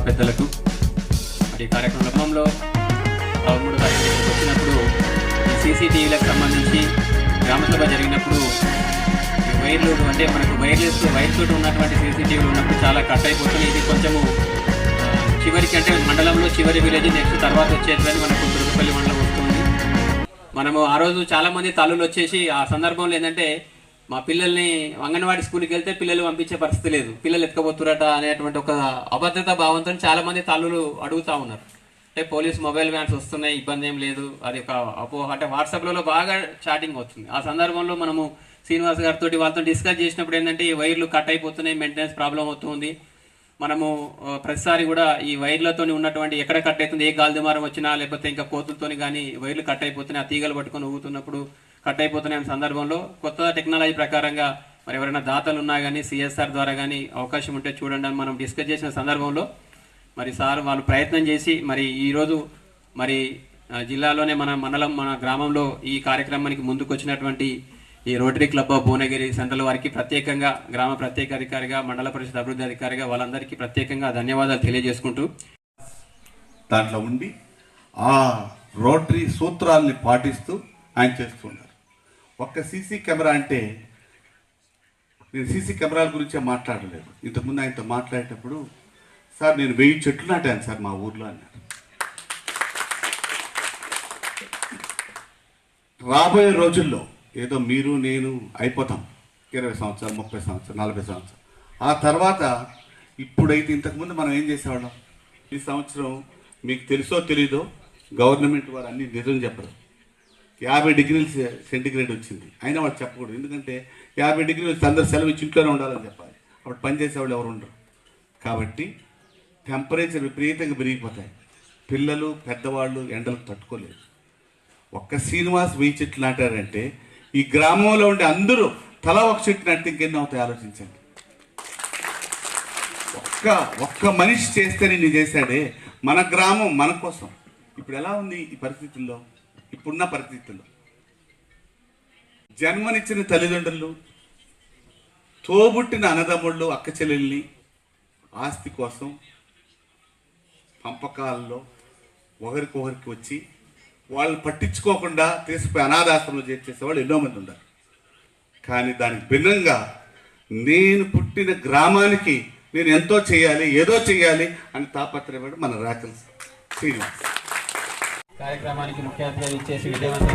పెద్దలకు మరి కార్యక్రమంలో 13 తారీఖు వచ్చినప్పుడు సీసీటీవీలకు సంబంధించి గ్రామసభ జరిగినప్పుడు వైర్లు అంటే మనకు వైర్ తోటి ఉన్నటువంటి సీసీటీవీలు ఉన్నప్పుడు చాలా కట్ అయిపోతుంది. ఇది కొంచెము చివరికి అంటే మండలంలో చివరి విలేజ్ నెక్స్ట్ తర్వాత వచ్చేదని మనకు దుర్గపల్లి మండలం వస్తుంది. మనము ఆ రోజు చాలామంది తల్లులు వచ్చేసి ఆ సందర్భంలో ఏంటంటే మా పిల్లల్ని అంగన్వాడీ స్కూల్కి వెళ్తే పిల్లలు పంపించే పరిస్థితి లేదు, పిల్లలు ఎత్తుకపోతురట అనేటువంటి ఒక అభద్రతా భావంతో చాలామంది తల్లులు అడుగుతూ ఉన్నారు. అంటే పోలీస్ మొబైల్ వ్యాన్స్ వస్తున్నాయి, ఇబ్బంది ఏం లేదు, అది ఒక అపోహ. అంటే వాట్సాప్లలో బాగా చాటింగ్ వస్తుంది. ఆ సందర్భంలో మనము శ్రీనివాస్ గారితో వాళ్ళతో డిస్కస్ చేసినప్పుడు ఏంటంటే ఈ వైర్లు కట్ అయిపోతున్నాయి, మెయింటెనెన్స్ ప్రాబ్లం అవుతుంది. మనము ప్రతిసారి కూడా ఈ వైర్లతో ఉన్నటువంటి ఎక్కడ కట్ అవుతుంది, ఏ గాలిదుమారం వచ్చినా లేకపోతే ఇంకా కోతులతో కానీ వైర్లు కట్ అయిపోతున్నాయి, ఆ తీగలు పట్టుకొని ఊగుతున్నప్పుడు కట్ అయిపోతున్నాయి అనే సందర్భంలో కొత్త టెక్నాలజీ ప్రకారంగా మరి ఎవరైనా దాతలు ఉన్నా కానీ సిఎస్ఆర్ ద్వారా కానీ అవకాశం ఉంటే చూడండి అని మనం డిస్కస్ చేసిన సందర్భంలో మరి సార్ వాళ్ళు ప్రయత్నం చేసి మరి ఈరోజు మరి జిల్లాలోనే మన మండలం మన గ్రామంలో ఈ కార్యక్రమానికి ముందుకు వచ్చినటువంటి ఈ rotary club of Bhuvanagiri central వారికి ప్రత్యేకంగా గ్రామ ప్రత్యేక అధికారిగా మండల పరిషత్ అభివృద్ధి అధికారిగా వాళ్ళందరికీ ప్రత్యేకంగా ధన్యవాదాలు తెలియజేసుకుంటూ దాంట్లో ఉండి ఆ రోటరీ సూత్రాలని పాటిస్తూ ఆయన చేస్తున్నారు. ఒక్క సీసీ కెమెరా అంటే నేను సీసీ కెమెరాల గురించే మాట్లాడలేదు. ఇంతకుముందు ఆయనతో మాట్లాడేటప్పుడు సార్ నేను 1000 చెట్లు నాటాను సార్ మా ఊర్లో అన్నారు. రాబోయే రోజుల్లో ఏదో మీరు నేను అయిపోతాం 20 సంవత్సరాలు 30 సంవత్సరాలు 40 సంవత్సరాలు. ఆ తర్వాత ఇప్పుడైతే ఇంతకుముందు మనం ఏం చేసేవాళ్ళం, ఈ సంవత్సరం మీకు తెలుసో తెలీదో గవర్నమెంట్ వారు అన్ని నిజం చెప్పరు. 50 డిగ్రీల సెంటిగ్రేడ్ వచ్చింది అయినా వాడు చెప్పకూడదు, ఎందుకంటే 50 డిగ్రీలు వచ్చి అందరు సెలవు ఇచ్చి ఇంట్లోనే ఉండాలని చెప్పాలి. అప్పుడు పనిచేసేవాళ్ళు ఎవరు ఉండరు. కాబట్టి టెంపరేచర్ విపరీతంగా పెరిగిపోతాయి. పిల్లలు పెద్దవాళ్ళు ఎండలకు తట్టుకోలేరు. ఒక్క శ్రీనివాస్ 1000 చెట్లు నాటారంటే ఈ గ్రామంలో ఉండే అందరూ తల ఒక చెట్టు నాటితే ఇంకెన్ని అవుతాయి ఆలోచించండి. ఒక్క మనిషి చేస్తే నేను చేశాడే మన గ్రామం మన కోసం. ఇప్పుడు ఎలా ఉంది ఈ పరిస్థితుల్లో, ఇప్పుడున్న పరిస్థితుల్లో జన్మనిచ్చిన తల్లిదండ్రులు, తోబుట్టిన అన్నదమ్ముళ్ళు, అక్క చెల్లెల్ని ఆస్తి కోసం పంపకాల్లో ఒకరికొకరికి వచ్చి వాళ్ళు పట్టించుకోకుండా తీసుకుపోయి అనాథాశ్రమంలో చేసేవాళ్ళు ఎన్నో మంది ఉన్నారు. కానీ దానికి భిన్నంగా నేను పుట్టిన గ్రామానికి నేను ఎంతో చేయాలి, ఏదో చేయాలి అని తాపత్రయపడి మన రాకల్ శ్రీనివాస్ కార్యక్రమానికి ముఖ్య అతిథి ఇచ్చేసి విజయవంతం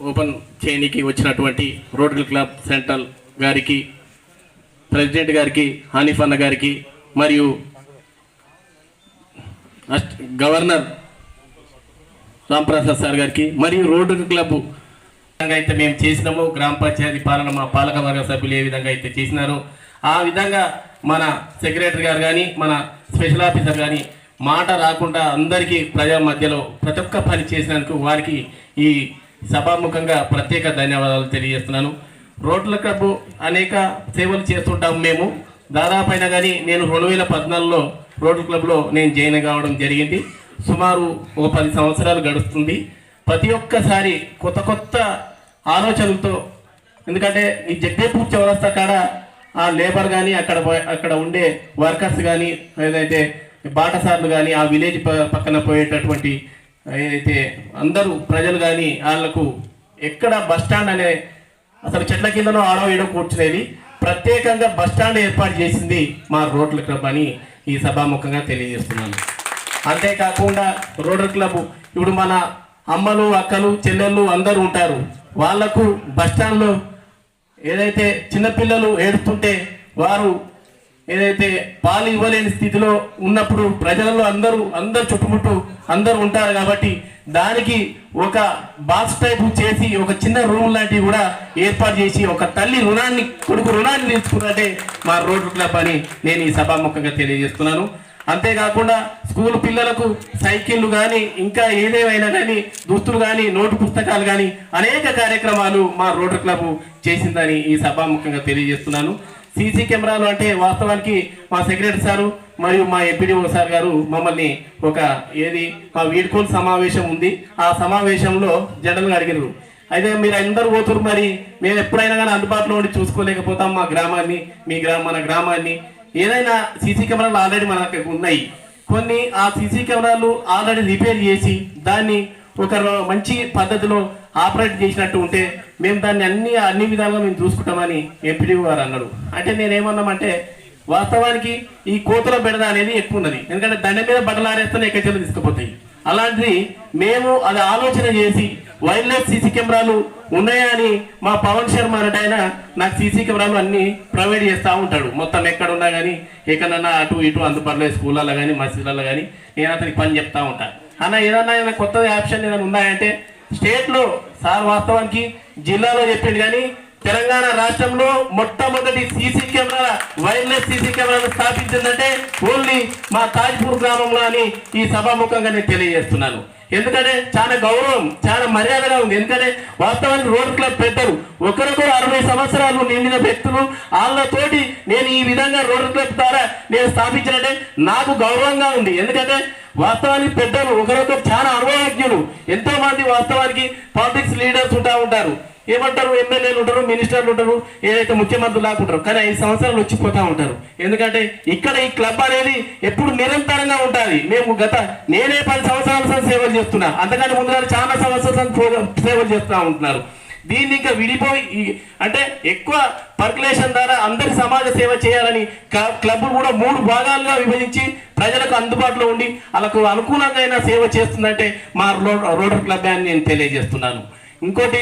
ఓపెన్ చేయడానికి వచ్చినటువంటి రోటరీ క్లబ్ సెంట్రల్ గారికి, ప్రెసిడెంట్ గారికి, హనీఫ్ అన్న గారికి, మరియు గవర్నర్ రాంప్రసాద్ సార్ గారికి, మరియు రోటరీ క్లబ్ విధంగా అయితే మేము చేసినామో, గ్రామ పంచాయతీ పాలన మా పాలకవర్గ సభ్యులు ఏ విధంగా అయితే చేసినారో ఆ విధంగా మన సెక్రటరీ గారు కానీ, మన స్పెషల్ ఆఫీసర్ కానీ మాట రాకుండా అందరికీ ప్రజల మధ్యలో ప్రతి ఒక్క పని చేసినందుకు వారికి ఈ సభాముఖంగా ప్రత్యేక ధన్యవాదాలు తెలియజేస్తున్నాను. రోటరీ క్లబ్ అనేక సేవలు చేస్తుంటాము మేము. దాదాపైన కానీ నేను 2014లో రోటరీ క్లబ్లో నేను జాయిన్ కావడం జరిగింది. సుమారు ఒక 10 సంవత్సరాలు గడుస్తుంది. ప్రతి ఒక్కసారి కొత్త కొత్త ఆలోచనలతో, ఎందుకంటే ఈ జగ్గేపూర్ చౌరస్తా కాడ ఆ లేబర్ కానీ, అక్కడ ఉండే వర్కర్స్ కానీ, ఏదైతే బాటసార్లు కానీ, ఆ విలేజ్ పక్కన పోయేటటువంటి ఏదైతే అందరూ ప్రజలు కానీ వాళ్ళకు ఎక్కడ బస్ స్టాండ్ అనే అసలు చెట్ల కిందలో ఆడో ఏడో కూర్చునేది, ప్రత్యేకంగా బస్ స్టాండ్ ఏర్పాటు చేసింది మా రోటరీ క్లబ్ అని ఈ సభాముఖంగా తెలియజేస్తున్నాను. అంతేకాకుండా రోటరీ క్లబ్ ఇప్పుడు మన అమ్మలు, అక్కలు, చెల్లెళ్ళు అందరూ ఉంటారు. వాళ్లకు బస్ స్టాండ్లో ఏదైతే చిన్నపిల్లలు ఏడుస్తుంటే వారు ఏదైతే పాలు ఇవ్వలేని స్థితిలో ఉన్నప్పుడు ప్రజలలో అందరూ చుట్టుముట్టు అందరూ ఉంటారు కాబట్టి దానికి ఒక బాక్స్ టైప్ చేసి ఒక చిన్న రూమ్ లాంటివి కూడా ఏర్పాటు చేసి ఒక తల్లి కొడుకు రుణాన్ని తీసుకున్నట్టే మా రోటరీ క్లబ్ అని నేను ఈ సభాముఖంగా తెలియజేస్తున్నాను. అంతేకాకుండా స్కూల్ పిల్లలకు సైకిళ్ళు కానీ, ఇంకా ఏదేమైనా కానీ, దుస్తులు కానీ, నోటు పుస్తకాలు కానీ అనేక కార్యక్రమాలు మా రోటరీ క్లబ్ చేసిందని ఈ సభాముఖంగా తెలియజేస్తున్నాను. సీసీ కెమెరాలు అంటే వాస్తవానికి మా సెక్రటరీ సారు మరియు మా ఎంపీడీఓ సార్ గారు మమ్మల్ని మా వీడ్కోలు సమావేశం ఉంది, ఆ సమావేశంలో జనరల్గా అడిగారు. అయితే మీరు అందరూ పోతున్నారు, మరి మేము ఎప్పుడైనా కానీ అందుబాటులో ఉండి చూసుకోలేకపోతాం మా గ్రామాన్ని, మన గ్రామాన్ని. ఏదైనా సీసీ కెమెరాలు ఆల్రెడీ మనకు ఉన్నాయి. కొన్ని ఆ సీసీ కెమెరాలు ఆల్రెడీ రిపేర్ చేసి దాన్ని ఒక మంచి పద్ధతిలో ఆపరేట్ చేసినట్టు ఉంటే మేము దాన్ని అన్ని విధాలుగా మేము చూసుకుంటామని ఎంపీడీ గారు అన్నాడు. అంటే నేనేమన్నామంటే వాస్తవానికి ఈ కోతుల బెడద అనేది ఎక్కువ ఉన్నది, ఎందుకంటే దండ మీద బట్టలు ఆరేస్తేనే ఎక్కచెలు తీసుకుపోతాయి. అలాంటిది మేము అది ఆలోచన చేసి వైల్డ్ లైఫ్ సీసీ కెమెరాలు ఉన్నాయా అని మా పవన్ శర్మ అన్నట్టు ఆయన నాకు సీసీ కెమెరాలు అన్ని ప్రొవైడ్ చేస్తూ ఉంటాడు. మొత్తం ఎక్కడున్నా కానీ, ఎక్కడన్నా అటు ఇటు అందుబాటులో స్కూళ్ళల్లో కానీ, మసీదులలో కానీ నేను అతనికి పని చెప్తా ఉంటాను. అన్న ఏదన్నా కొత్త ఆప్షన్ ఏదైనా ఉన్నాయంటే స్టేట్లో సార్ వాస్తవానికి జిల్లాలో చెప్పిండు, కానీ తెలంగాణ రాష్ట్రంలో మొట్టమొదటి CC camera wild life CC కెమెరాను స్థాపించిందంటే ఓన్లీ మా తాజ్పూర్ గ్రామంలో అని ఈ సభాముఖంగా నేను తెలియజేస్తున్నాను. ఎందుకంటే చాలా గౌరవం, చాలా మర్యాదగా ఉంది. ఎందుకంటే వాస్తవానికి రోటరీ క్లబ్ పెద్దలు ఒకరికొకరు 60 సంవత్సరాలు నిండిన వ్యక్తులు, వాళ్ళతోటి నేను ఈ విధంగా రోటరీ క్లబ్ ద్వారా నేను స్థాపించినట్టే నాకు గౌరవంగా ఉంది. ఎందుకంటే వాస్తవానికి పెద్దలు ఒకరొకరు చాలా అనుభవజ్ఞులు, ఎంతో మంది వాస్తవానికి పాలిటిక్స్ లీడర్స్ ఉంటారు, ఏమంటారు ఎమ్మెల్యేలు ఉంటారు, మినిస్టర్లు ఉంటారు, ఏదైతే ముఖ్యమంత్రులు లాకుంటారు, కానీ 5 సంవత్సరాలు వచ్చిపోతా ఉంటారు. ఎందుకంటే ఇక్కడ ఈ క్లబ్ అనేది ఎప్పుడు నిరంతరంగా ఉంటుంది. నేనే 10 సంవత్సరాల సేవలు చేస్తున్నా, అంతకంటే ముందుగా చాలా సంవత్సరాలు సేవలు చేస్తూ ఉంటున్నారు. దీన్ని ఇంకా విడిపోయి అంటే ఎక్కువ పర్కులేషన్ ద్వారా అందరి సమాజ సేవ చేయాలని క్లబ్ కూడా 3 భాగాలుగా విభజించి ప్రజలకు అందుబాటులో ఉండి వాళ్ళకు అనుకూలంగా సేవ చేస్తుందంటే మా రోటరీ క్లబ్ అని నేను తెలియజేస్తున్నాను. ఇంకోటి